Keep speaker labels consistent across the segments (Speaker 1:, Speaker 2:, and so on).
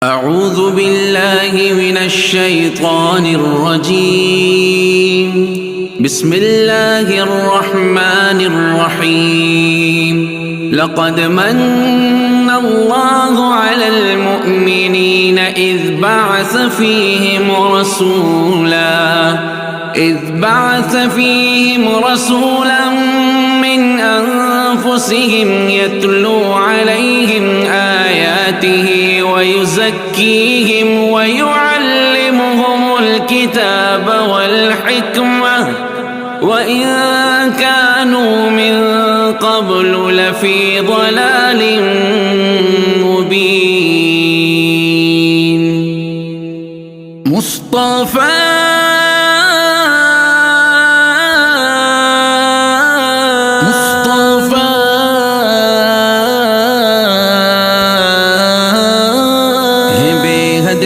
Speaker 1: اعوذ باللہ من الشیطان الرجیم بسم اللہ الرحمن الرحیم لقد من اللہ علی المؤمنین اذ بعث فیہم رسولا من انفسهم يتلو عليهم آياته ويزكيهم ويعلمهم الكتاب والحكمة وإن كانوا من قبل لفي ضلال مبين مصطفى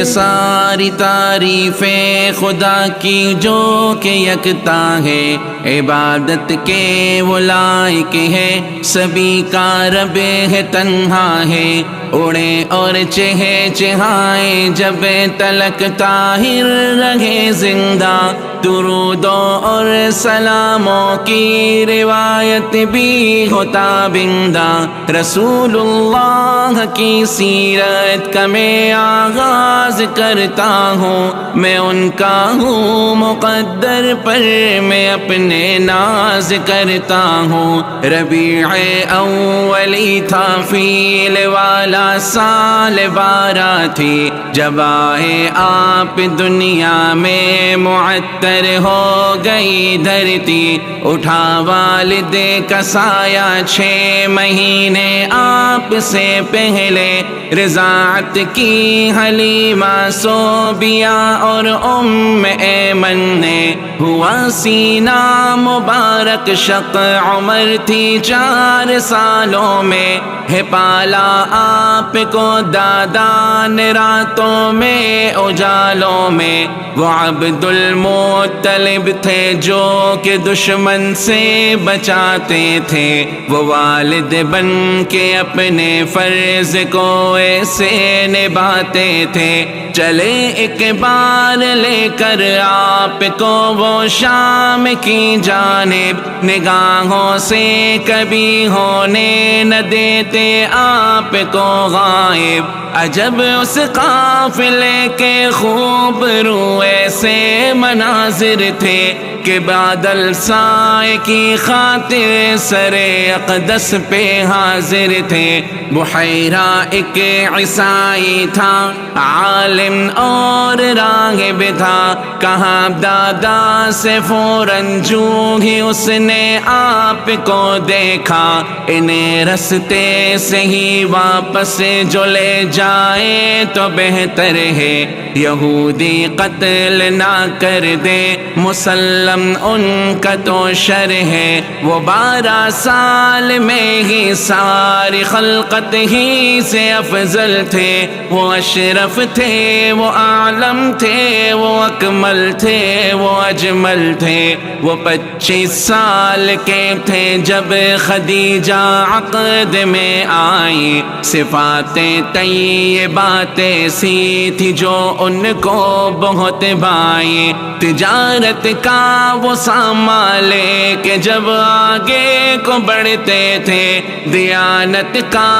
Speaker 1: ساری تعریفیں خدا کی جو کہ یکتا ہے، عبادت کے وہ لائق ہے، سبھی کا رب ہے، تنہا ہے، اڑے اور چہے چہائے جب تلک طاہر رہے زندہ، درودوں اور سلاموں کی روایت بھی ہوتا بندہ، رسول اللہ کی سیرت کا میں آغاز کرتا ہوں، میں ان کا ہوں مقدر پر میں اپنے ناز کرتا ہوں، ربیع اولی تھا فیل والا سال 12 تھی جب آئے آپ دنیا میں معطر ہو گئی دھرتی، اٹھا والد کا سایہ 6 مہینے آپ سے پہلے، رضاعت کی حلیمہ صوبیہ اور ام ایمن نے، ہوا سینہ مبارک شق عمر تھی 4 سالوں میں، ہے پالا آپ کو دادان راتوں میں اجالوں میں، وہ عبد المطلب تھے جو کہ دشمن سے بچاتے تھے، وہ والد بن کے اپنے فرض کو ایسے نبھاتے تھے، چلے ایک بار لے کر آپ کو وہ شام کی جانب، نگاہوں سے کبھی ہونے نہ دیتے آپ کو غائب، عجب اس قافلے کے خوب روئے سے مناظر تھے کہ بادل سائے کی خاطر سر اقدس پہ حاضر تھے، بحیرہ ایک عیسائی تھا، عالم اور راغب تھا، کہا دادا سے فوراً جو ہی اس نے آپ کو دیکھا، انہیں رستے سے ہی واپس جو لے جائے تو بہتر ہے، یہودی قتل نہ کر دے، مسلم ان کا تو شر ہے، وہ 12 سال میں ہی ساری خلقت ہی سے افضل تھے، وہ اشرف تھے، وہ عالم تھے، وہ اکمل تھے، وہ اجمل تھے، وہ 25 سال کے تھے جب خدیجہ عقد میں آئی، صفاتیں طیبات ایسی تھی جو ان کو بہت بھائی، تجارت کا وہ سامان لے کے جب آگے کو بڑھتے تھے، دیانت کا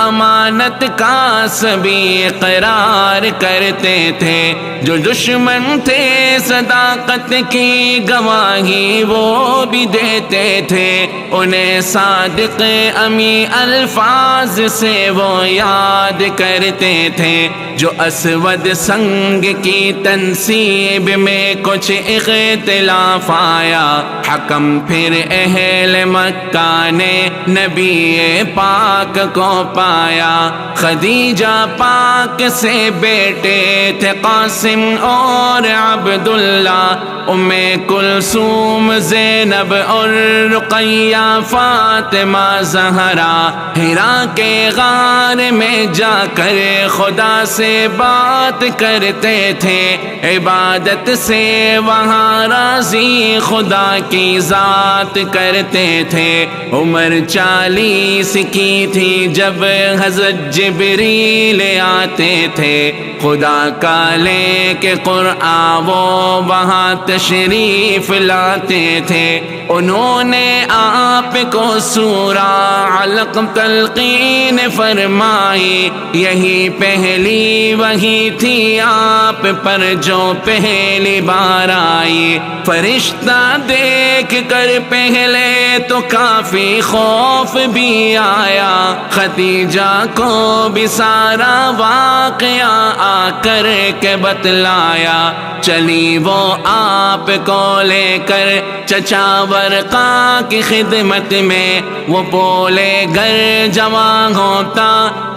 Speaker 1: امانت کا سبھی اقرار کرتے تھے، جو دشمن تھے صداقت کی گواہی وہ بھی دیتے تھے، انہیں صادق امی الفاظ سے وہ یاد کرتے تھے، جو اسود سنگ کی تنصیب میں کچھ اختلاف آیا، حکم پھر اہل مکہ نے نبی پاک کو پایا، خدیجہ پاک سے بیٹے تھے قاسم اور عبداللہ، ام کلثوم زینب اور رقیہ فاطمہ زہرا، حرا کے غار میں جا کر خدا سے بات کرتے تھے، عبادت سے وہاں راضی خدا کی ذات کرتے تھے، عمر 40 کی تھی جب حضرت جبریل آتے تھے، خدا کا لے کے قرآن وہ وہاں تشریف لاتے تھے۔ انہوں نے آپ کو سورہ علق تلقین فرمائی، یہی پہلی وحی تھی آپ پر جو پہلی بار آئی۔ فرشتہ دیکھ کر پہلے تو کافی خوف بھی آیا، خدیجہ کو بھی سارا واقعہ آ کر کے بتلایا۔ چلی وہ آپ کو لے کر چچا ورقا کی خدمت میں، وہ بولے گر جوان ہوتا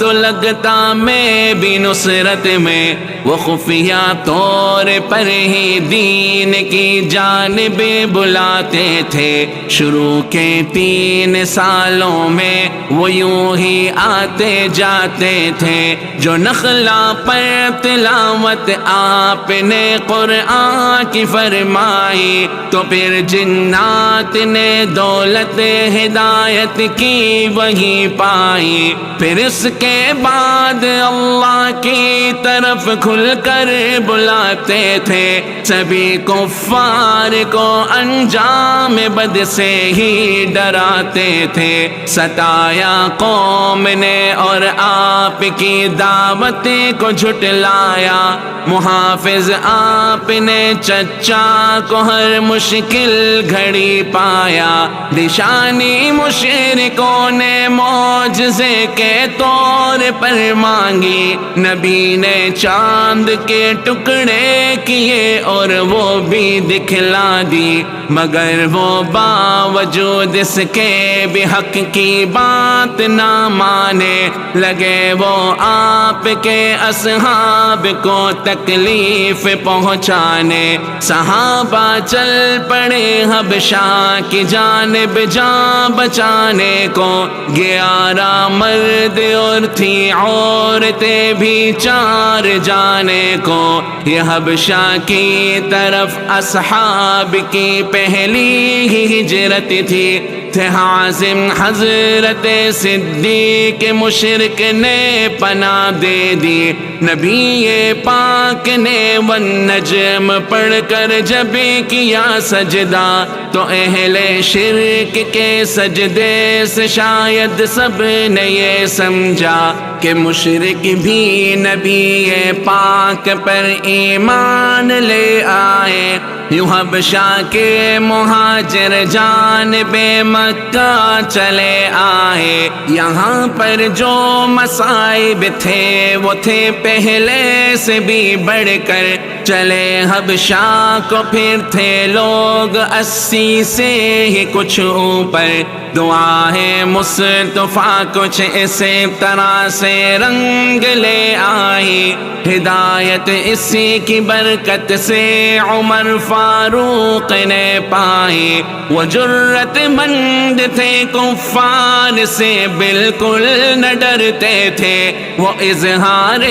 Speaker 1: تو لگتا میں بھی نصرت میں۔ وہ خفیہ طور پر ہی دین کی جانب بلاتے تھے، شروع کے 3 سالوں میں وہ یوں ہی آتے جاتے تھے۔ جو نخلا پر تلاوت آپ نے قرآن کی فرمائی، تو پھر جنات نے دولت ہدایت کی وہی پائی۔ پھر اس کے بعد اللہ کی طرف کھل کر بلاتے تھے، سبھی کفار کو انجام بد سے ہی ڈراتے تھے۔ ستایا قوم نے اور آپ کی دعوت کو جھٹلایا، محافظ آپ نے چچا کو ہر مشکل گھڑی پایا۔ نشانی مشرکوں نے معجزے کے طور پر مانگی، نبی نے چاند کے ٹکڑے کیے اور وہ بھی دکھلا دی، مگر وہ باوجود اس کے بھی حق کی بات نہ مانے لگے۔ وہ آپ کے اصحاب کو تکلیف پہنچانے، صحابہ چل پڑے حبشہ کی جانب جان بچانے کو۔ 11 مرد اور تھی عورتیں بھی 4 جانے کو۔ یہ حبشہ کی طرف اصحاب کی پہلی ہی ہجرت تھی۔ تھے حازم حضرت صدیق مشرک نے پناہ دے دی، نبی پاک نے والنجم پڑھ کر جب کیا سجدہ، تو اہل شرک کے سجدے سے شاید سب نے یہ سمجھا کہ مشرک بھی نبی پاک پر ایمان لے آئے۔ یوں حبشہ کے مہاجر جانب مکہ چلے آئے۔ یہاں پر جو مصائب تھے وہ تھے پہلے سے بھی بڑھ کر، چلے حبشہ کو پھر تھے لوگ 80 سے ہی کچھ اوپر۔ دعا ہے مصطفیٰ کچھ اسی طرح سے رنگ لے آئی، ہدایت اسی کی برکت سے عمر فاروق نے پائی۔ وہ جرت مند تھے، کفار سے بالکل نہ ڈرتے تھے، وہ اظہار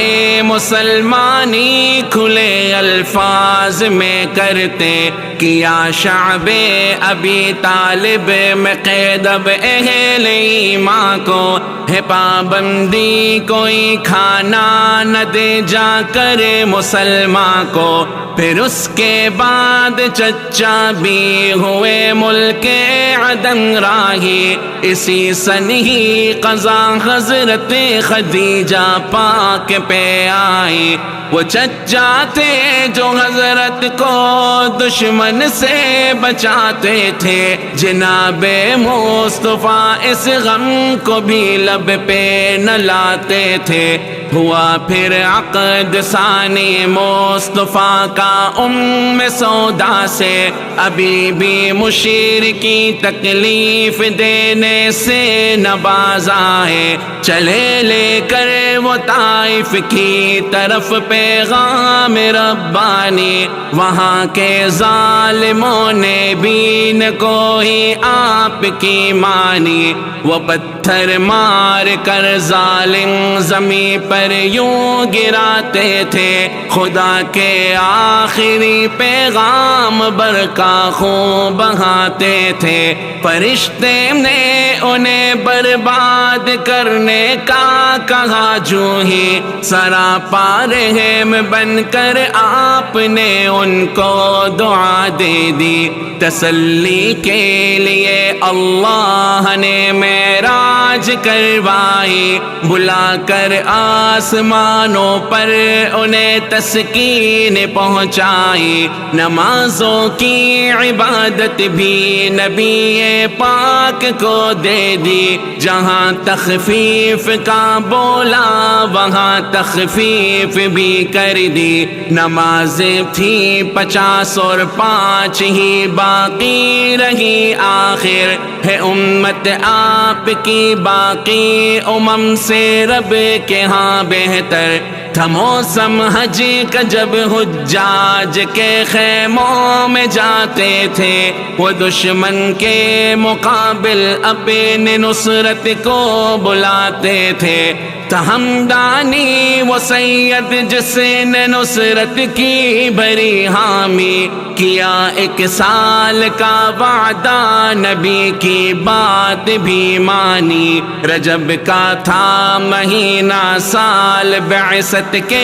Speaker 1: مسلمانی کھلے الفاظ میں کرتے۔ کیا شعب ابی طالب میں قید اب اہل ایمان کو، ہے پابندی کوئی کھانا نہ دے جا کر مسلمان کو۔ پھر اس کے بعد چچا بھی ہوئے ملک عدن راہی، اسی سن ہی قضا حضرت خدیجہ پاک پہ آئی۔ وہ چچا تھے جو حضرت کو دشمن سے بچاتے تھے، جناب مصطفیٰ اس غم کو بھی لب پہ نہ لاتے تھے۔ ہوا پھر عقد ثانی مصطفیٰ کا ام سودا سے، ابھی بھی مشرکی تکلیف دینے سے نہ باز آئے۔ چلے لے کر وہ طائف کی طرف پیغام ربانی، وہاں کے ظالموں نے بھی نہ کوئی آپ کی مانی۔ وہ پتھر مار کر ظالم زمین پر یوں گراتے تھے، خدا کے آخری پیغام برقع خون بہاتے تھے، فرشتے نے انہیں برباد کرنے کا کہا، جو ہی سراپا رحم بن کر آپ نے ان کو دعا دے دی۔ تسلی کے لیے اللہ نے معراج کروائی، بلا کر آسمانوں پر انہیں تسکین پہنچائی، نمازوں کی عبادت بھی نبی پاک کو دے دی، جہاں تخفیف کا بولا وہاں تخفیف بھی کر دی، نمازیں تھی 50 اور 5 ہی باقی رہی، آخر ہے امت آپ کی باقی امم سے رب کے ہاں بہتر تھا موسم حج کا جب حجاج کے خیموں میں جاتے تھے، وہ دشمن کے مقابل اپنے نصرت کو بلاتے تھے، ہمدانی وہ سید جس نے نصرت کی بری حامی کیا، 1 سال کا وعدہ نبی کی بات بھی مانی، رجب کا تھا مہینہ سال بعثت کے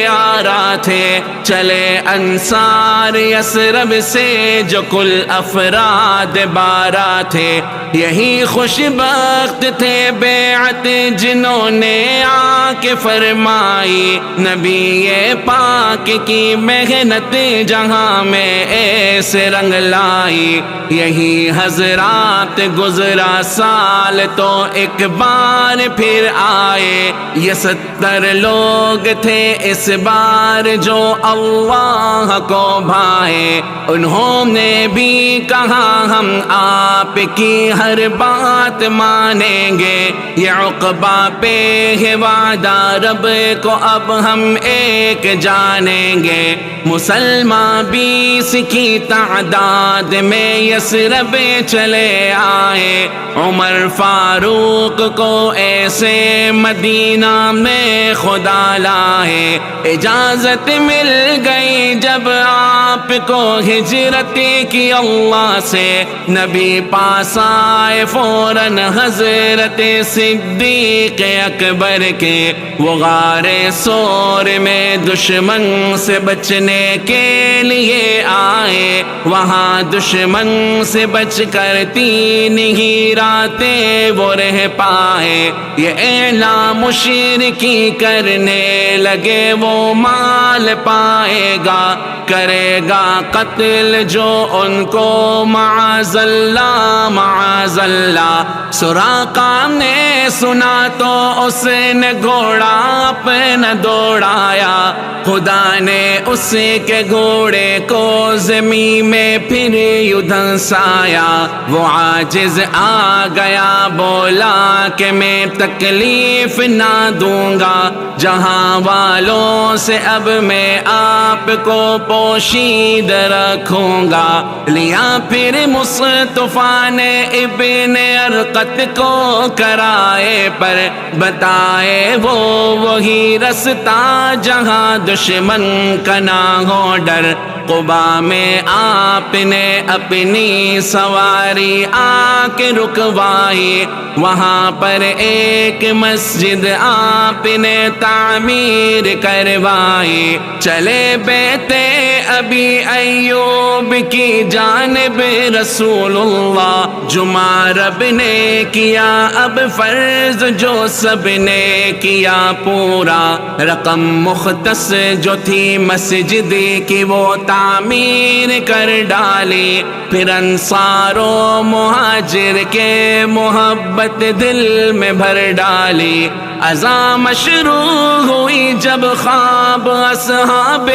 Speaker 1: 11 تھے، چلے انصار یثرب سے جو کل افراد 12 تھے، یہی خوش بخت تھے بیعت جنہوں نے آ کے فرمائی، نبی پاک کی محنت جہاں میں ایسے رنگ لائی، یہی حضرات گزرا سال تو ایک بار پھر آئے، یہ 70 لوگ تھے اس بار جو اللہ کو بھائے، انہوں نے بھی کہا ہم آپ کی ہر بات مانیں گے، یہ عقبہ پہ ہے وعدہ رب کو اب ہم ایک جانیں گے، مسلمان 20 کی تعداد میں یثرب چلے آئے، عمر فاروق کو ایسے مدینہ میں خدا لائے، اجازت مل گئی جب آپ کو ہجرت کی اللہ سے، نبی پاس آئے فوراً حضرت صدیق اکبر کے، وہ غار سور میں دشمن سے بچنے کے لیے آئے، وہاں دشمن سے بچ کر 3 ہی راتیں وہ رہ پائے، یہ اعلان مشرکی کرنے لگے وہ مال پائے گا، کرے گا قتل جو ان کو معاذ اللہ معاذ اللہ، سراقہ نے سنا تو اس نے گھوڑا اپنا دوڑایا، خدا نے اس کے گھوڑے کو زمین میں پھر یوں دھنسایا، وہ عاجز آ گیا بولا کہ میں تکلیف نہ دوں گا، جہاں والوں سے اب میں آپ کو پوشید رکھوں گا، لیا پھر مصطفیٰ نے ابن ارقط کو کرائے پر بتائے وہ وہی رستہ جہاں دشمن کا نہ ہو ڈر، قبا میں آپ نے اپنی سواری آ کے رکوائی، وہاں پر ایک مسجد آپ نے تعمیر کروائی، چلے بیت ابی ایوب کی جانب رسول اللہ، جمعہ رب نے کیا اب فرض جو سب نے کیا پورا، رقم مختص جو تھی مسجد کی وہ تعمیر کر ڈالی، پھر انصار و مہاجر کے محبت دل میں بھر ڈالی، اذان شروع ہوئی جب خواب اصحاب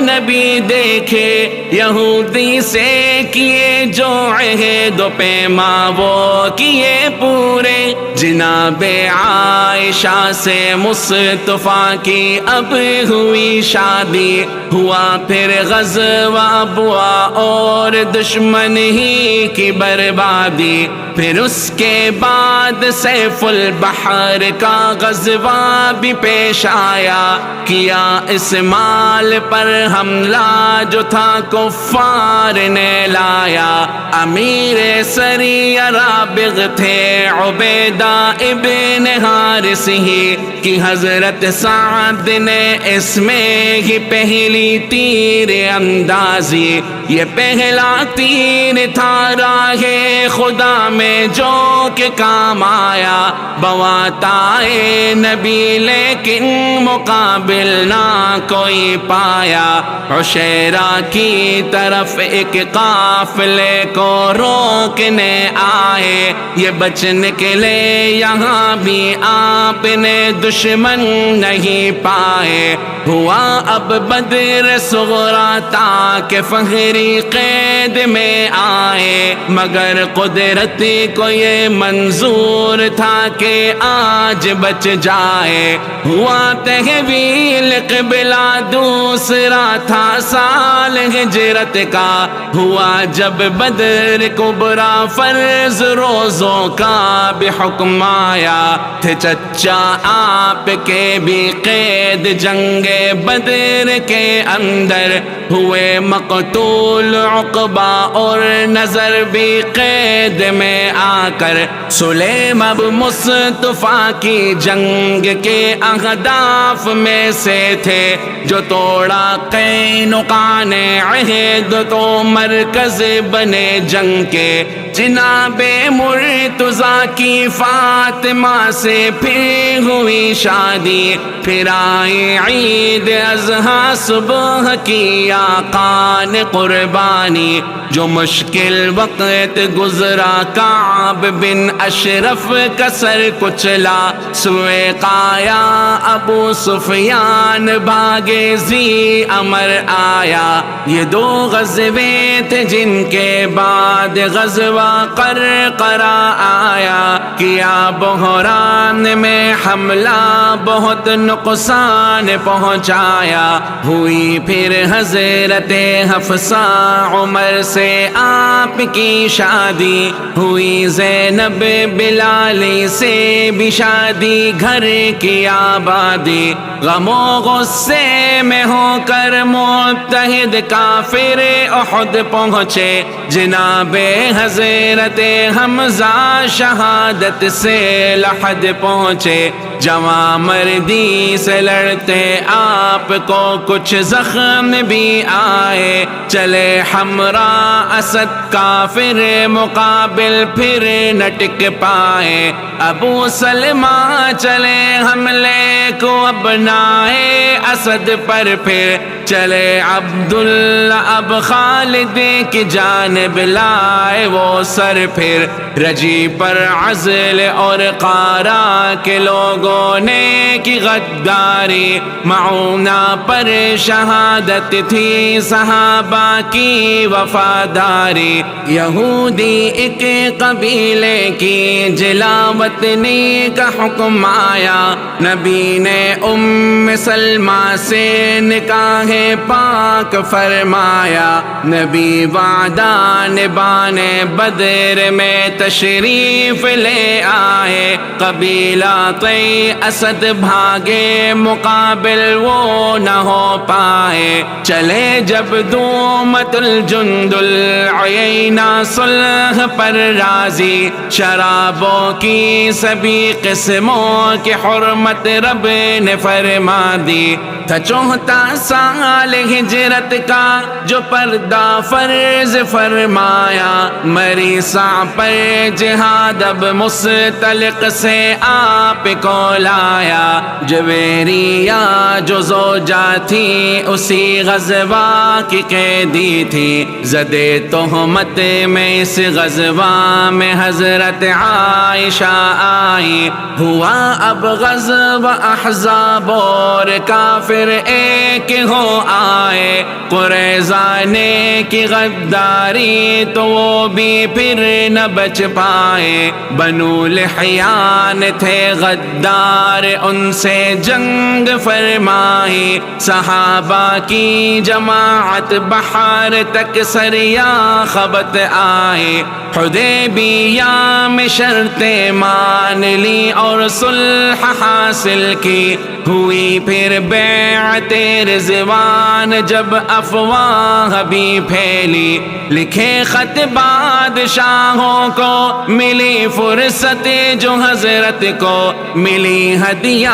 Speaker 1: نبی دیکھے یہودی سے کیے جو عہد و پیما وہ کیے پورے جناب عائشہ سے مصطفیٰ کی اب ہوئی شادی ہوا پھر غزوہ بوا اور دشمن ہی کی بربادی پھر اس کے بعد سیف البحر کا غزوہ بھی پیش آیا کیا اس مال پر حملہ جو تھا کفار نے لایا امیر سریہ رابغ تھے عبیدہ ابن حارث ہی کہ حضرت سعد نے اس میں ہی پہلی تیر اندازی یہ پہلا تیر تھا راہ خدا میں جو کہ کام آیا بواتائے نبی لیکن مقابل نہ کوئی پایا عشیرہ کی طرف ایک قافلے کو روکنے آئے یہ بچ نکلے یہاں بھی آپ نے دشمن نہیں پائے ہوا اب بدر صغرا تاکہ فہری قید میں آئے مگر قدرت کو یہ منظور تھا کہ آج بچ جائے ہوا تحویل قبلہ دوسرا تھا سال ہجرت کا ہوا جب بدر کبرا فرض روزوں کا بھی حکم آیا تھے چچا آپ کے بھی قید جنگ بدر کے اندر ہوئے مقتول عقبہ اور نظر بھی قید میں آ کر سلیم اب مصطفیٰ کی جنگ کے اہداف میں سے تھے جو توڑا قینقاع نے عہد تو مرکز بنے جنگ کے جناب مرتضیٰ کی فاطمہ سے پھر ہوئی شادی پھر آئی عید اضحیٰ صبح کی آقا نے قربانی جو مشکل وقت گزرا کعب بن اشرف کا سر کچلا سوئے قایا ابو سفیان بھاگے ذی امر آیا یہ دو غزوے تھے جن کے بعد غزوہ قرقرہ آیا کیا بحران میں حملہ بہت نقصان پہنچایا ہوئی پھر حضرت حفصہ عمر سے آپ کی شادی ہوئی زینب بلالی سے بھی شادی گھر کی آبادی غم و غصے میں ہو کر متحد کافر احد پہنچے جناب حضرت حمزہ شہادت سے لحد پہنچے جوان مردی سے لڑتے آپ کو کچھ زخم بھی آئے چلے حمراء اسد کافر مقابل پھر نہ ٹک پائے ابو سلمہ چلے حملے کو ابنائے اسد پر پھر چلے عبداللہ اب خالد کی جانب لائے وہ سر پھر رجی پر عزل اور قارا کے لوگوں نے کی غداری معونہ پر شہادت تھی صحابہ کی وفاداری یہودی ایک قبیلے کی جلاوطنی کا حکم آیا نبی نے ام سلمہ سے نکاح پاک فرمایا نبی وعدہ نبانے بدر میں تشریف لے آئے قبیلہ طی اسد بھاگے مقابل وہ نہ ہو پائے چلے جب دومت الجند العینہ صلح پر راضی شرابوں کی سبھی قسموں کی حرمت رب نے فرما دی تھا چوہتا سال سال ہجرت کا جو پردہ فرض فرمایا، مریسا پر جہاد اب مستلق سے آپ کو لایا۔ جویریہ جو زوجہ تھی اسی غزوہ کی قیدی تھی، زدے تہمت میں اس غزوہ میں حضرت عائشہ آئی۔ ہوا اب غزوہ احزاب اور کافر ایک ہو آئے، قریظہ نے کی غداری تو وہ بھی پھر نہ بچ پائے۔ بنو لحیان تھے غدار، ان سے جنگ فرمائی، صحابہ کی جماعت بحر تک سریا خبت آئے۔ حدیبیہ میں شرطیں مان لی اور صلح حاصل کی، ہوئی پھر بیعت رضوان جب افواہ بھی پھیلی۔ لکھے خط بادشاہوں کو ملی فرصت جو حضرت کو ملی، ہدیہ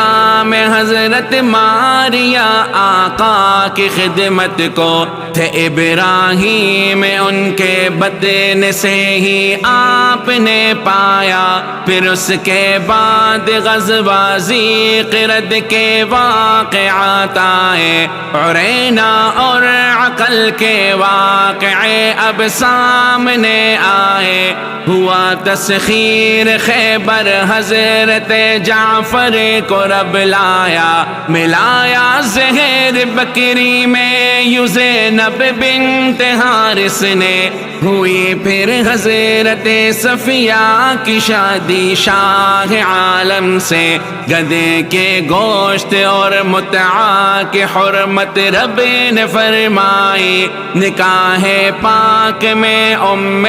Speaker 1: میں حضرت ماریا آقا کی خدمت کو، تھے ابراہیم ان کے بدن سے ہی آپ نے پایا۔ پھر اس کے بعد غزوہ ذی قرد کے واقعات آئے، عرینا اور عقل کے واقعے اب سامنے آئے۔ ہوا تسخیر خیبر، حضرت جعفر کو رب لایا، ملایا زہر بکری میں یوں زینب بنت حارث نے، ہوئی پھر حضرت صفیہ کی شادی شاہ عالم سے۔ گدھے کے گوشت اور متعا کی حرمت رب نے فرمائی، نکاح پاک میں ام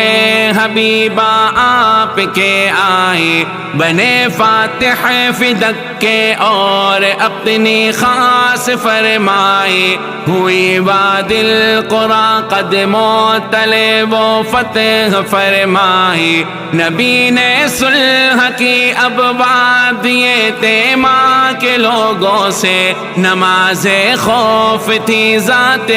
Speaker 1: حبیبہ آپ کے آئی، بنے فاتح فدق کے اور اپنی خاص فرمائی، ہوئی وادی القریٰ قدموں تلے وہ فتح فرمائی۔ نبی نے صلح کی اب وادی تیماء کے لوگوں سے، نماز خوف تھی ذات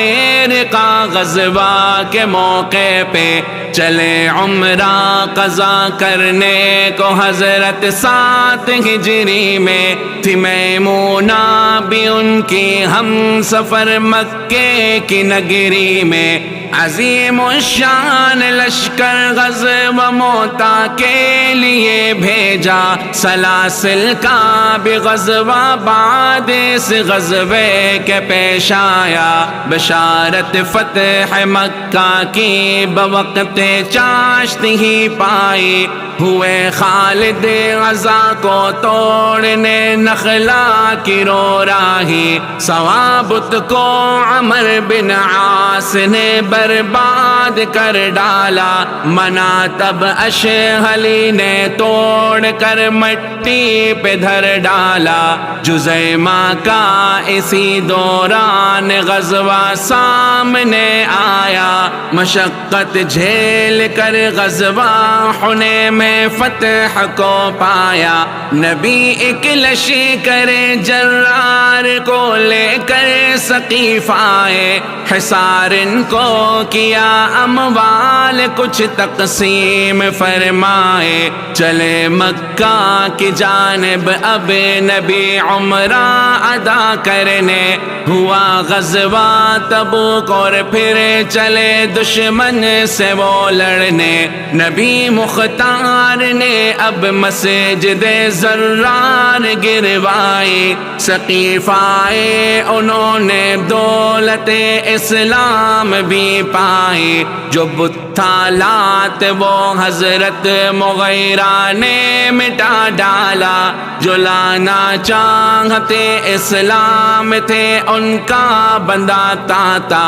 Speaker 1: رقا غزوہ کے موقع پہ، چلے عمرہ قضا کرنے کو حضرت 7 ہجری میں، تھی میمونہ بھی ان کی ہم سفر مکے کی نگری میں۔ عظیم الشان لشکر غزوہ موتا کے لیے بھیجا، سلاسل کا بھی غزوہ بعد اس غزوے کے پیش آیا۔ بشارت فتح مکہ کی بوقت چاشت ہی پائی، ہوئے خالد غزا کو توڑنے نخلا کی رو راہی، ثوابت کو عمر بن عاص نے برباد کر ڈالا، مناتب اشہلی نے توڑ کر مٹی پہ دھر ڈالا۔ جزیمہ کا اسی دوران غزوہ سامنے آیا، مشقت جھیل کر غزوہ حنین میں فتح کو پایا۔ نبی ایک لشکر جرار کو لے کر ثقیف آئے، حصار ان کو کیا اموال کچھ تقسیم فرمائے، چلے مکہ کی جانب اب نبی عمرہ ادا کرنے، ہوا غزوہ تبوک اور پھر چلے دشمن سے وہ لڑنے۔ نبی مختار نے اب مسجد زرار گروائی، ثقیف آئے انہوں نے دولت اسلام بھی پائی، جو بتالات وہ حضرت مغیرہ نے مٹا ڈالا، جو لانا چاہتے اسلام تھے ان کا بندہ تاتا،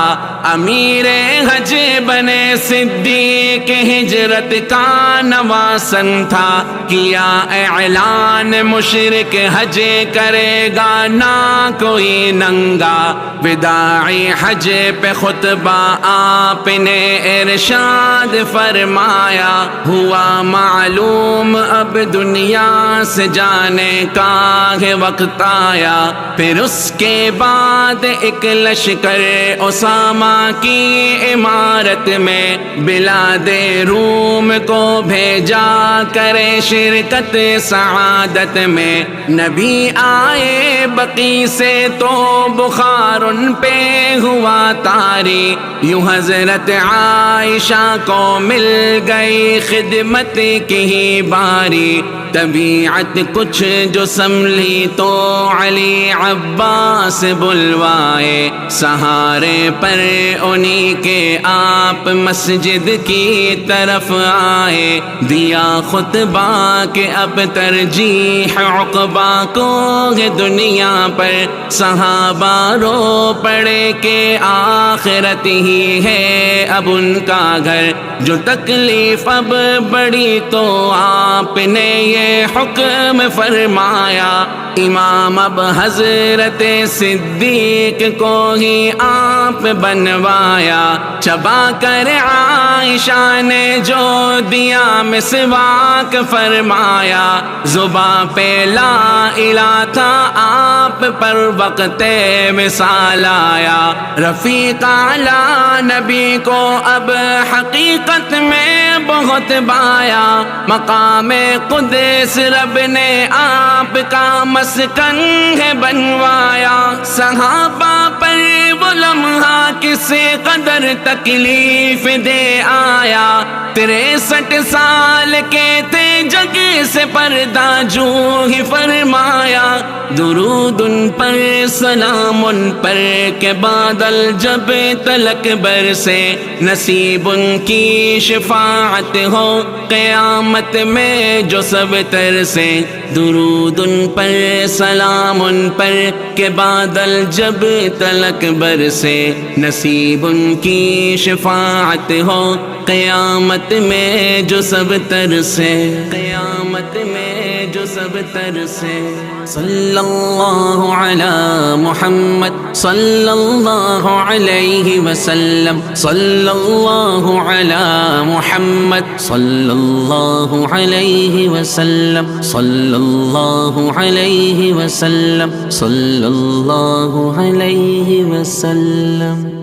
Speaker 1: امیر حج بنے صدیق ہجرت کا نوا آسن تھا، کیا اعلان مشرک حج کرے گا نہ کوئی ننگا، وداعی حج پہ خطبہ آپ نے ارشاد فرمایا، ہوا معلوم اب دنیا سے جانے کا ہے وقت آیا۔ پھر اس کے بعد ایک لشکر اسامہ کی عمارت میں بلاد روم کو بھیجا کرے شرکت سعادت میں، نبی آئے بقی سے تو بخار ان پہ ہوا طاری، یوں حضرت عائشہ کو مل گئی خدمت کی ہی باری، طبیعت کچھ جو سنبھلی تو علی عباس بلوائے، سہارے پر انہی کے آپ مسجد کی طرف آئے، دیا خطبہ کہ اب ترجیح عقبہ کو ہے دنیا پر، صحابہ رو پڑے کہ آخرت ہی ہے اب ان کا گھر، جو تکلیف اب بڑی تو آپ نے یہ حکم فرمایا، امام اب حضرت صدیق کو ہی آپ بنوایا، چبا کر عائشہ نے جو دیا مسواک فرمایا، زباں پہ لا الہ تھا آپ پر وقت وصال آیا، رفیق اعلیٰ نبی کو اب حقیقت میں بہت بایا، مقام قدس رب نے آپ کا مسکن ہے بنوایا، صحابہ پر وہ لمحہ کس قدر تکلیف دے آیا، 63 سال کے تھے جگ سے پردہ جو ہی فرمایا، درود ان پر سلام ان پر کہ بادل جب تلک برسے، نصیب ان کی شفاعت ہو قیامت میں جو سب ترسے، درود ان پر سلام ان پر کہ بادل جب تلک برسے، نصیب ان کی شفاعت ہو قیامت میں جو سب ترسے، قیامت میں جو سب ترسے، صلی اللہ علی محمد صلی اللہ علیہ وسلم، صلی اللہ علی محمد صلی اللہ علیہ وسلم، صلی اللہ علیہ وسلم، صلی اللہ علیہ وسلم۔